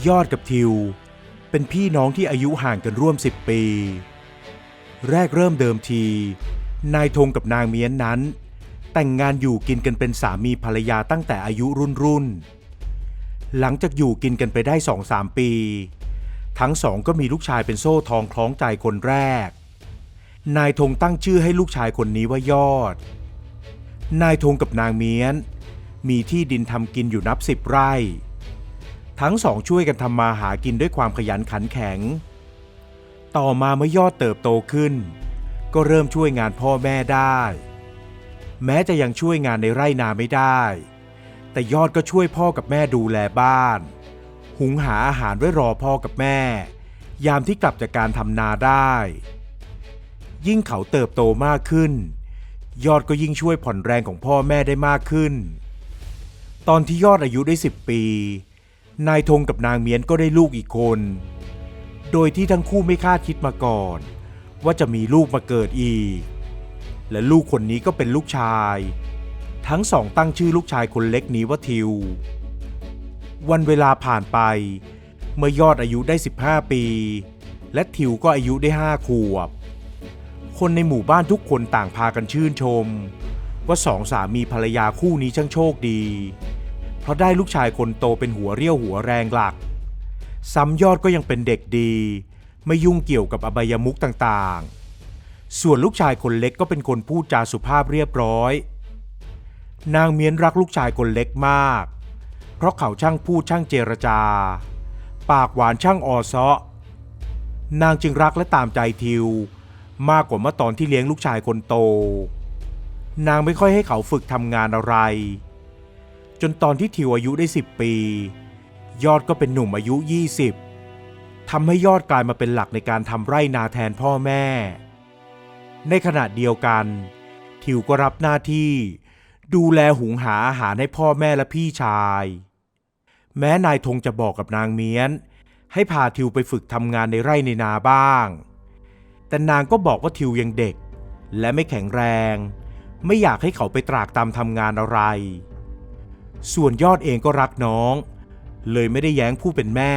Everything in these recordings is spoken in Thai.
ยอดกับทิวเป็นพี่น้องที่อายุห่างกันร่วม10 ปีแรกเริ่มเดิมทีนายธงกับนางเมียนนั้นแต่งงานอยู่กินกันเป็นสามีภรรยาตั้งแต่อายุรุ่นหลังจากอยู่กินกันไปได้ 2-3 ปีทั้งสองก็มีลูกชายเป็นโซ่ทองคล้องใจคนแรกนายธงตั้งชื่อให้ลูกชายคนนี้ว่ายอดนายธงกับนางเมียนมีที่ดินทำกินอยู่นับ10 ไร่ทั้งสองช่วยกันทำมาหากินด้วยความขยันขันแข็งต่อมาเมื่อยอดเติบโตขึ้นก็เริ่มช่วยงานพ่อแม่ได้แม้จะยังช่วยงานในไร่นาไม่ได้แต่ยอดก็ช่วยพ่อกับแม่ดูแลบ้านหุงหาอาหารไว้รอพ่อกับแม่ยามที่กลับจากการทำนาได้ยิ่งเขาเติบโตมากขึ้นยอดก็ยิ่งช่วยผ่อนแรงของพ่อแม่ได้มากขึ้นตอนที่ยอดอายุได้10 ปีนายธงกับนางเมียนก็ได้ลูกอีกคนโดยที่ทั้งคู่ไม่คาดคิดมาก่อนว่าจะมีลูกมาเกิดอีกและลูกคนนี้ก็เป็นลูกชายทั้งสองตั้งชื่อลูกชายคนเล็กนี้ว่าทิววันเวลาผ่านไปเมื่อยอดอายุได้15 ปีและทิวก็อายุได้5 ขวบคนในหมู่บ้านทุกคนต่างพากันชื่นชมว่าสองสามีภรรยาคู่นี้ช่างโชคดีเพราะได้ลูกชายคนโตเป็นหัวเรี่ยวหัวแรงหลักซ้ำยอดก็ยังเป็นเด็กดีไม่ยุ่งเกี่ยวกับอบายมุขต่างๆส่วนลูกชายคนเล็กก็เป็นคนพูดจาสุภาพเรียบร้อยนางเมียนรักลูกชายคนเล็กมากเพราะเขาช่างพูดช่างเจรจาปากหวานช่างออซ้อนางจึงรักและตามใจทิวมากกว่าเมื่อตอนที่เลี้ยงลูกชายคนโตนางไม่ค่อยให้เขาฝึกทำงานอะไรจนตอนที่ทิวอายุได้10 ปียอดก็เป็นหนุ่มอายุ20ทำให้ยอดกลายมาเป็นหลักในการทำไร่นาแทนพ่อแม่ในขณะเดียวกันทิวก็รับหน้าที่ดูแลหุงหาอาหารให้พ่อแม่และพี่ชายแม้นายธงจะบอกกับนางเมียนให้พาทิวไปฝึกทำงานในไร่ในนาบ้างแต่นางก็บอกว่าทิวยังเด็กและไม่แข็งแรงไม่อยากให้เขาไปตรากตรำทำงานอะไรส่วนยอดเองก็รักน้องเลยไม่ได้แย้งผู้เป็นแม่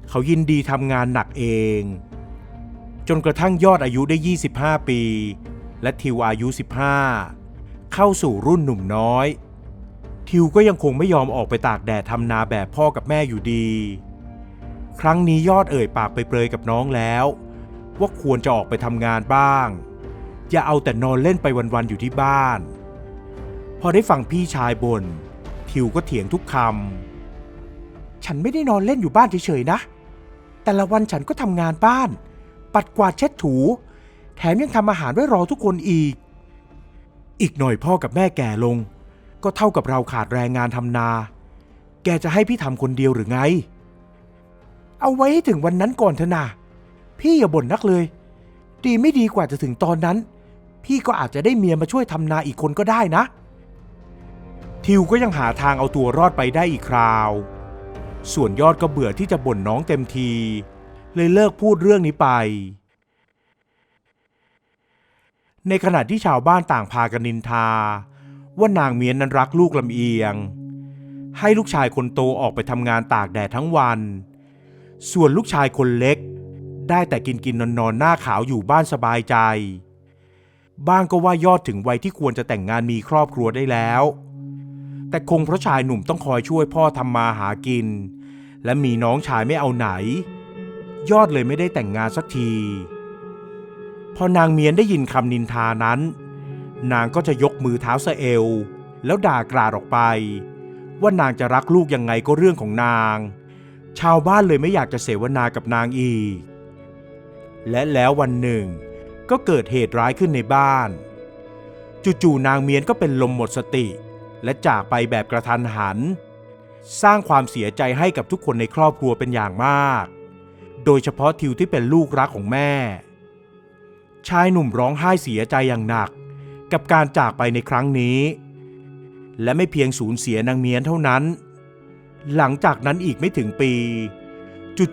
เขายินดีทำงานหนักเองจนกระทั่งยอดอายุได้25 ปีและทิวอายุ15เข้าสู่รุ่นหนุ่มน้อยทิวก็ยังคงไม่ยอมออกไปตากแดดทำนาแบบพ่อกับแม่อยู่ดีครั้งนี้ยอดเอ่ยปากไปเปรยกับน้องแล้วว่าควรจะออกไปทำงานบ้างอย่าเอาแต่นอนเล่นไปวันๆอยู่ที่บ้านพอได้ฟังพี่ชายบ่นทิวก็เถียงทุกคำฉันไม่ได้นอนเล่นอยู่บ้านเฉยๆนะแต่ละวันฉันก็ทำงานบ้านปัดกวาดเช็ดถูแถมยังทำอาหารไว้รอทุกคนอีกหน่อยพ่อกับแม่แก่ลงก็เท่ากับเราขาดแรงงานทำนาแกจะให้พี่ทำคนเดียวหรือไงเอาไว้ให้ถึงวันนั้นก่อนเถอะนะพี่อย่าบ่นนักเลยดีไม่ดีกว่าจะถึงตอนนั้นพี่ก็อาจจะได้เมียมาช่วยทำนาอีกคนก็ได้นะทิวก็ยังหาทางเอาตัวรอดไปได้อีกคราวส่วนยอดก็เบื่อที่จะบ่นน้องเต็มทีเลยเลิกพูดเรื่องนี้ไปในขณะที่ชาวบ้านต่างพากันนินทาว่านางเมียนนั้นรักลูกลำเอียงให้ลูกชายคนโตออกไปทำงานตากแดดทั้งวันส่วนลูกชายคนเล็กได้แต่กินนอนหน้าขาวอยู่บ้านสบายใจบ้างก็ว่ายอดถึงวัยที่ควรจะแต่งงานมีครอบครัวได้แล้วแต่คงเพราะชายหนุ่มต้องคอยช่วยพ่อทำมาหากินและมีน้องชายไม่เอาไหนยอดเลยไม่ได้แต่งงานสักทีพอนางเมียนได้ยินคำนินทานั้นนางก็จะยกมือเท้าสะเอวแล้วด่ากราดออกไปว่านางจะรักลูกยังไงก็เรื่องของนางชาวบ้านเลยไม่อยากจะเสวนากับนางอีกและแล้ววันหนึ่งก็เกิดเหตุร้ายขึ้นในบ้านจู่ๆนางเมียนก็เป็นลมหมดสติและจากไปแบบกระทันหันสร้างความเสียใจให้กับทุกคนในครอบครัวเป็นอย่างมากโดยเฉพาะทิวที่เป็นลูกรักของแม่ชายหนุ่มร้องไห้เสียใจอย่างหนักกับการจากไปในครั้งนี้และไม่เพียงสูญเสียนางเมียนเท่านั้นหลังจากนั้นอีกไม่ถึงปี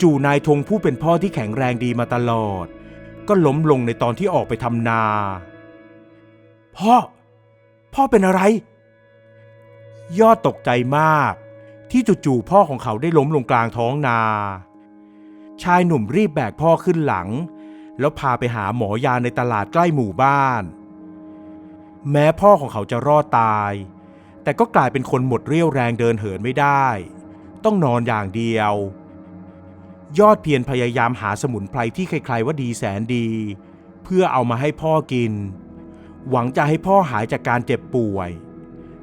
จู่ๆนายธงผู้เป็นพ่อที่แข็งแรงดีมาตลอดก็ล้มลงในตอนที่ออกไปทำนาพ่อเป็นอะไรยอดตกใจมาก ที่จู่ๆพ่อของเขาได้ล้มลงกลางท้องนาชายหนุ่มรีบแบกพ่อขึ้นหลังแล้วพาไปหาหมอยาในตลาดใกล้หมู่บ้านแม้พ่อของเขาจะรอดตายแต่ก็กลายเป็นคนหมดเรี่ยวแรงเดินเหินไม่ได้ต้องนอนอย่างเดียวยอดเพียรพยายามหาสมุนไพรที่ใครๆว่าดีแสนดีเพื่อเอามาให้พ่อกินหวังจะให้พ่อหายจากการเจ็บป่วย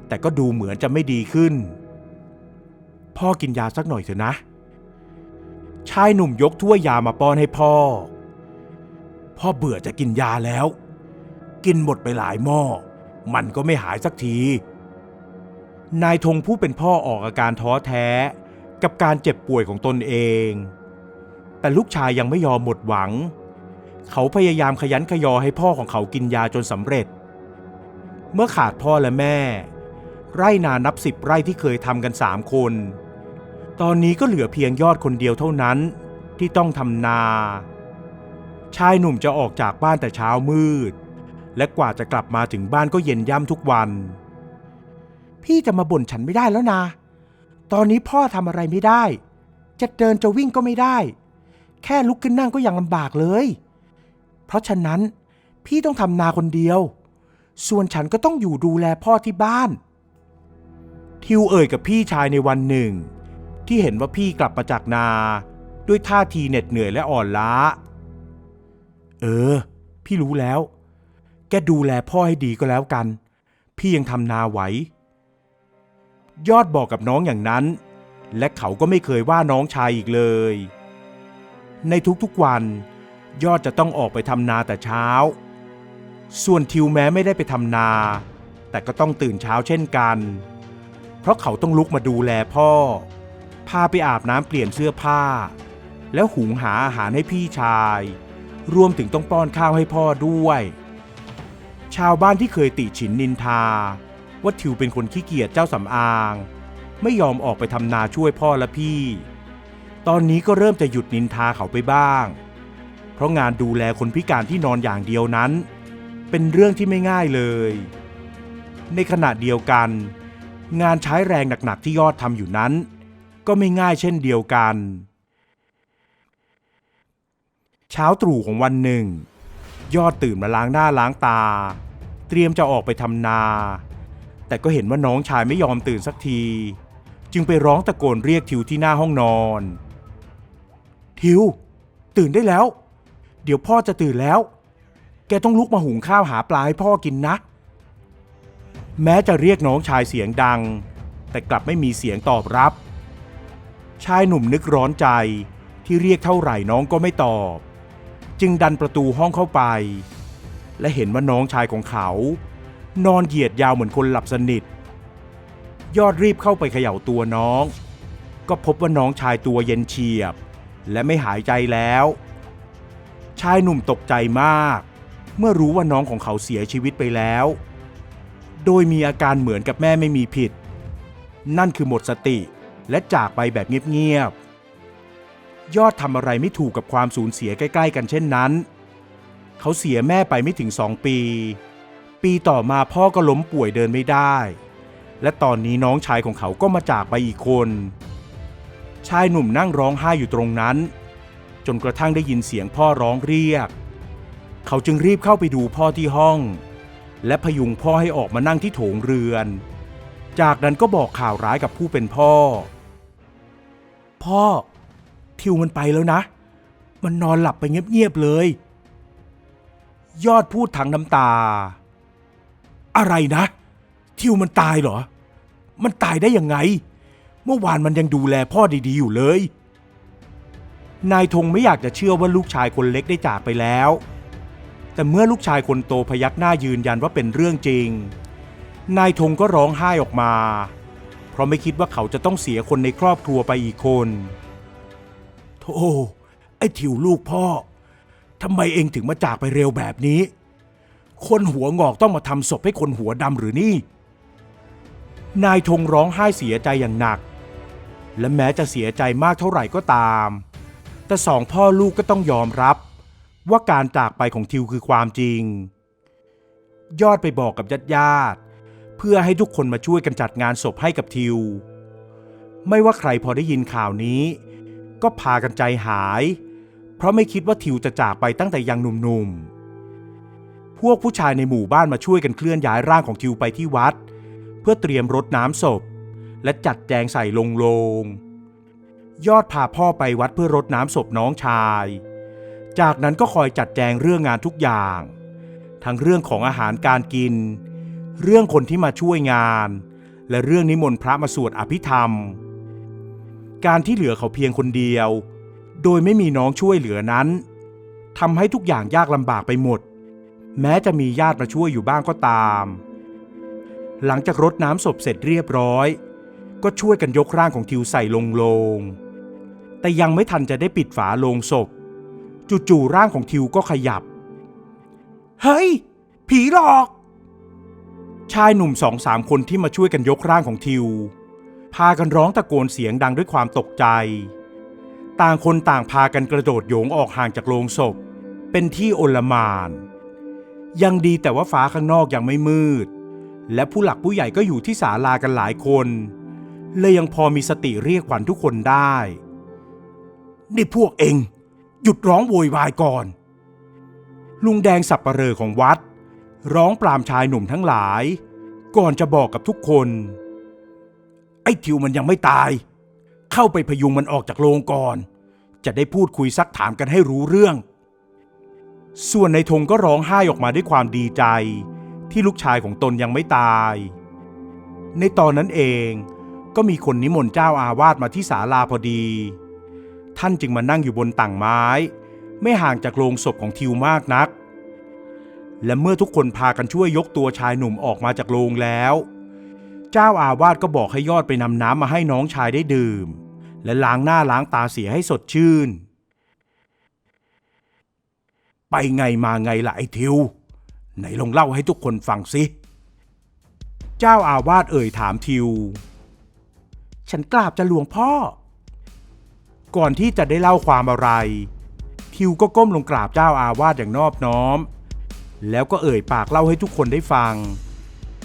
แต่ก็ดูเหมือนจะไม่ดีขึ้นพ่อกินยาสักหน่อยเถอะนะชายหนุ่มยกถ้วยยามาป้อนให้พ่อเบื่อจะกินยาแล้วกินหมดไปหลายหม้อมันก็ไม่หายสักทีนายธงผู้เป็นพ่อออกอาการท้อแท้กับการเจ็บป่วยของตนเองแต่ลูกชายยังไม่ยอมหมดหวังเขาพยายามขยันขยอให้พ่อของเขากินยาจนสำเร็จเมื่อขาดพ่อและแม่ไร่นานับ10 ไร่ที่เคยทำกัน3 คนตอนนี้ก็เหลือเพียงยอดคนเดียวเท่านั้นที่ต้องทำนาชายหนุ่มจะออกจากบ้านแต่เช้ามืดและกว่าจะกลับมาถึงบ้านก็เย็นย่ำทุกวันพี่จะมาบ่นฉันไม่ได้แล้วนะตอนนี้พ่อทำอะไรไม่ได้จะเดินจะวิ่งก็ไม่ได้แค่ลุกขึ้นนั่งก็ยังลำบากเลยเพราะฉะนั้นพี่ต้องทำนาคนเดียวส่วนฉันก็ต้องอยู่ดูแลพ่อที่บ้านทิวเอ่ยกับพี่ชายในวันหนึ่งที่เห็นว่าพี่กลับมาจากนาด้วยท่าทีเหน็ดเหนื่อยและอ่อนล้าพี่รู้แล้วแกดูแลพ่อให้ดีก็แล้วกันพี่ยังทำนาไหวยอดบอกกับน้องอย่างนั้นและเขาก็ไม่เคยว่าน้องชายอีกเลยในทุกๆวันยอดจะต้องออกไปทำนาแต่เช้าส่วนทิวแม้ไม่ได้ไปทำนาแต่ก็ต้องตื่นเช้าเช่นกันเพราะเขาต้องลุกมาดูแลพ่อพาไปอาบน้ำเปลี่ยนเสื้อผ้าแล้วหุงหาอาหารให้พี่ชายรวมถึงต้องป้อนข้าวให้พ่อด้วยชาวบ้านที่เคยติฉินนินทาว่าทิวเป็นคนขี้เกียจเจ้าสำอางไม่ยอมออกไปทำนาช่วยพ่อและพี่ตอนนี้ก็เริ่มจะหยุดนินทาเขาไปบ้างเพราะงานดูแลคนพิการที่นอนอย่างเดียวนั้นเป็นเรื่องที่ไม่ง่ายเลยในขณะเดียวกันงานใช้แรงหนักๆที่ยอดทำอยู่นั้นก็ไม่ง่ายเช่นเดียวกันเช้าตรู่ของวันหนึ่งยอดตื่นมาล้างหน้าล้างตาเตรียมจะออกไปทำนาแต่ก็เห็นว่าน้องชายไม่ยอมตื่นสักทีจึงไปร้องตะโกนเรียกทิวที่หน้าห้องนอนทิวตื่นได้แล้วเดี๋ยวพ่อจะตื่นแล้วแกต้องลุกมาหุงข้าวหาปลาให้พ่อกินนะแม้จะเรียกน้องชายเสียงดังแต่กลับไม่มีเสียงตอบรับชายหนุ่มนึกร้อนใจที่เรียกเท่าไหร่น้องก็ไม่ตอบจึงดันประตูห้องเข้าไปและเห็นว่าน้องชายของเขานอนเหยียดยาวเหมือนคนหลับสนิทยอดรีบเข้าไปเขย่าตัวน้องก็พบว่าน้องชายตัวเย็นเฉียบและไม่หายใจแล้วชายหนุ่มตกใจมากเมื่อรู้ว่าน้องของเขาเสียชีวิตไปแล้วโดยมีอาการเหมือนกับแม่ไม่มีผิดนั่นคือหมดสติและจากไปแบบเงียบๆยอดทำอะไรไม่ถูกกับความสูญเสียใกล้ๆกันเช่นนั้นเขาเสียแม่ไปไม่ถึง2 ปีต่อมาพ่อก็ล้มป่วยเดินไม่ได้และตอนนี้น้องชายของเขาก็มาจากไปอีกคนชายหนุ่มนั่งร้องไห้อยู่ตรงนั้นจนกระทั่งได้ยินเสียงพ่อร้องเรียกเขาจึงรีบเข้าไปดูพ่อที่ห้องและพยุงพ่อให้ออกมานั่งที่โถงเรือนจากนั้นก็บอกข่าวร้ายกับผู้เป็นพ่อทิวมันไปแล้วนะมันนอนหลับไปเงียบๆเลยยอดพูดทั้งน้ำตาอะไรนะทิวมันตายเหรอมันตายได้ยังไงเมื่อวานมันยังดูแลพ่อดีๆอยู่เลยนายธงไม่อยากจะเชื่อว่าลูกชายคนเล็กได้จากไปแล้วแต่เมื่อลูกชายคนโตพยักหน้ายืนยันว่าเป็นเรื่องจริงนายธงก็ร้องไห้ออกมาเพราะไม่คิดว่าเขาจะต้องเสียคนในครอบครัวไปอีกคนโธ่ไอ้ทิวลูกพ่อทำไมเองถึงมาจากไปเร็วแบบนี้คนหัวงอกต้องมาทำศพให้คนหัวดำหรือนี่นายธงร้องไห้เสียใจอย่างหนักและแม้จะเสียใจมากเท่าไหร่ก็ตามแต่2 พ่อลูกก็ต้องยอมรับว่าการจากไปของทิวคือความจริงยอดไปบอกกับญาติเพื่อให้ทุกคนมาช่วยกันจัดงานศพให้กับทิว ไม่ว่าใครพอได้ยินข่าวนี้ก็พากันใจหายเพราะไม่คิดว่าทิวจะจากไปตั้งแต่ยังหนุ่มๆพวกผู้ชายในหมู่บ้านมาช่วยกันเคลื่อนย้ายร่างของทิวไปที่วัดเพื่อเตรียมรดน้ำศพและจัดแจงใส่โลงยอดพาพ่อไปวัดเพื่อรดน้ำศพน้องชายจากนั้นก็คอยจัดแจงเรื่องงานทุกอย่างทั้งเรื่องของอาหารการกินเรื่องคนที่มาช่วยงานและเรื่องนิมนต์พระมาสวดอภิธรรมการที่เหลือเขาเพียงคนเดียวโดยไม่มีน้องช่วยเหลือนั้นทำให้ทุกอย่างยากลำบากไปหมดแม้จะมีญาติมาช่วยอยู่บ้างก็ตามหลังจากรดน้ำศพเสร็จเรียบร้อยก็ช่วยกันยกร่างของทิวใส่โลงแต่ยังไม่ทันจะได้ปิดฝาโลงศพจู่ๆร่างของทิวก็ขยับเฮ้ยผีหลอกชายหนุ่ม2-3 คนที่มาช่วยกันยกร่างของทิวพากันร้องตะโกนเสียงดังด้วยความตกใจต่างคนต่างพากันกระโดดโยงออกห่างจากโลงศพเป็นที่โอลหม่านยังดีแต่ว่าฟ้าข้างนอกยังไม่มืดและผู้หลักผู้ใหญ่ก็อยู่ที่ศาลากันหลายคนเลยยังพอมีสติเรียกขวัญทุกคนได้นี่พวกเองหยุดร้องโวยวายก่อนลุงแดงสับปะเหร่อของวัดร้องปรามชายหนุ่มทั้งหลายก่อนจะบอกกับทุกคนไอ้ทิวมันยังไม่ตายเข้าไปพยุงมันออกจากโรงก่อนจะได้พูดคุยซักถามกันให้รู้เรื่องส่วนในธงก็ร้องไห้ออกมาด้วยความดีใจที่ลูกชายของตนยังไม่ตายในตอนนั้นเองก็มีคนนิมนต์เจ้าอาวาสมาที่ศาลาพอดีท่านจึงมานั่งอยู่บนต่างไม้ไม่ห่างจากโลงศพของทิวมากนักและเมื่อทุกคนพากันช่วยยกตัวชายหนุ่มออกมาจากโลงแล้วเจ้าอาวาสก็บอกให้ยอดไปนำน้ำมาให้น้องชายได้ดื่มและล้างหน้าล้างตาเสียให้สดชื่นไปไงมาไงล่ะไอ้ทิวไหนลองเล่าให้ทุกคนฟังสิเจ้าอาวาสเอ่ยถามทิวฉันกราบจะหลวงพ่อก่อนที่จะได้เล่าความอะไรทิวก็ก้มลงกราบเจ้าอาวาสอย่างนอบน้อมแล้วก็เอ่ยปากเล่าให้ทุกคนได้ฟัง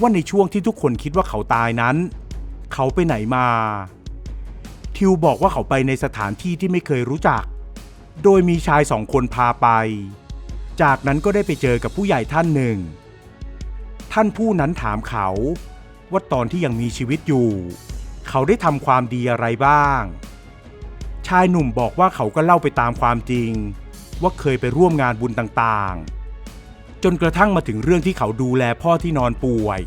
ว่าในช่วงที่ทุกคนคิดว่าเขาตายนั้นเขาไปไหนมาทิวบอกว่าเขาไปในสถานที่ที่ไม่เคยรู้จักโดยมีชาย2 คนพาไปจากนั้นก็ได้ไปเจอกับผู้ใหญ่ท่านหนึ่งท่านผู้นั้นถามเขาว่าตอนที่ยังมีชีวิตอยู่เขาได้ทำความดีอะไรบ้างชายหนุ่มบอกว่าเขาก็เล่าไปตามความจริงว่าเคยไปร่วมงานบุญต่างๆจนกระทั่งมาถึงเรื่องที่เขาดูแลพ่อที่นอนป่วย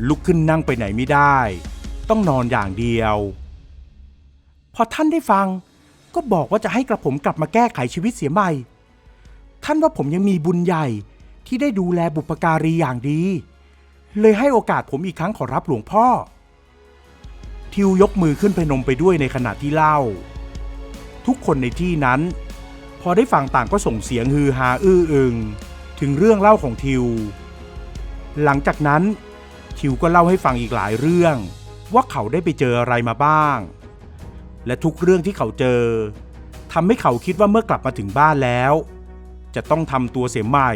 ลุกขึ้นนั่งไปไหนไม่ได้ต้องนอนอย่างเดียวพอท่านได้ฟังก็บอกว่าจะให้กระผมกลับมาแก้ไขชีวิตเสียใหม่ท่านว่าผมยังมีบุญใหญ่ที่ได้ดูแลบุพการีอย่างดีเลยให้โอกาสผมอีกครั้งขอรับหลวงพ่อทิวยกมือขึ้นพนมไปด้วยในขณะที่เล่าทุกคนในที่นั้นพอได้ฟังต่างก็ส่งเสียงฮือฮาอื้ออึงถึงเรื่องเล่าของทิวหลังจากนั้นทิวก็เล่าให้ฟังอีกหลายเรื่องว่าเขาได้ไปเจออะไรมาบ้างและทุกเรื่องที่เขาเจอทำให้เขาคิดว่าเมื่อกลับมาถึงบ้านแล้วจะต้องทำตัวเสียใหม่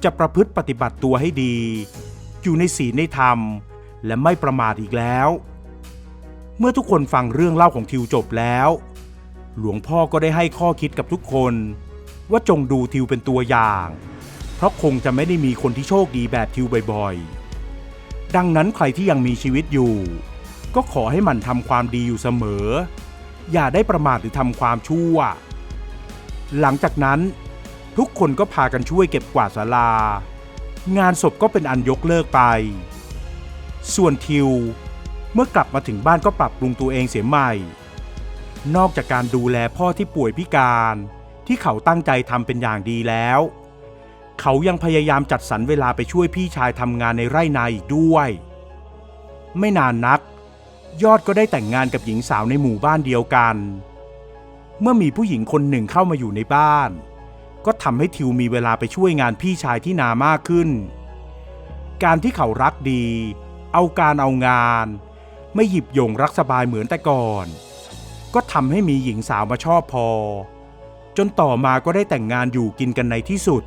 จะประพฤติปฏิบัติตัวให้ดีอยู่ในศีลในธรรมและไม่ประมาทอีกแล้วเมื่อทุกคนฟังเรื่องเล่าของทิวจบแล้วหลวงพ่อก็ได้ให้ข้อคิดกับทุกคนว่าจงดูทิวเป็นตัวอย่างเพราะคงจะไม่ได้มีคนที่โชคดีแบบทิวบ่อยๆดังนั้นใครที่ยังมีชีวิตอยู่ก็ขอให้มันทำความดีอยู่เสมออย่าได้ประมาทหรือทำความชั่วหลังจากนั้นทุกคนก็พากันช่วยเก็บกวาดศาลางานศพก็เป็นอันยกเลิกไปส่วนทิวเมื่อกลับมาถึงบ้านก็ปรับปรุงตัวเองเสียใหม่นอกจากการดูแลพ่อที่ป่วยพิการที่เขาตั้งใจทำเป็นอย่างดีแล้วเขายังพยายามจัดสรรเวลาไปช่วยพี่ชายทำงานในไร่นาอีกด้วยไม่นานนักยอดก็ได้แต่งงานกับหญิงสาวในหมู่บ้านเดียวกันเมื่อมีผู้หญิงคนหนึ่งเข้ามาอยู่ในบ้านก็ทำให้ทิวมีเวลาไปช่วยงานพี่ชายที่นามากขึ้นการที่เขารักดีเอาการเอางานไม่หยิบโยงรักสบายเหมือนแต่ก่อนก็ทำให้มีหญิงสาวมาชอบพอจนต่อมาก็ได้แต่งงานอยู่กินกันในที่สุด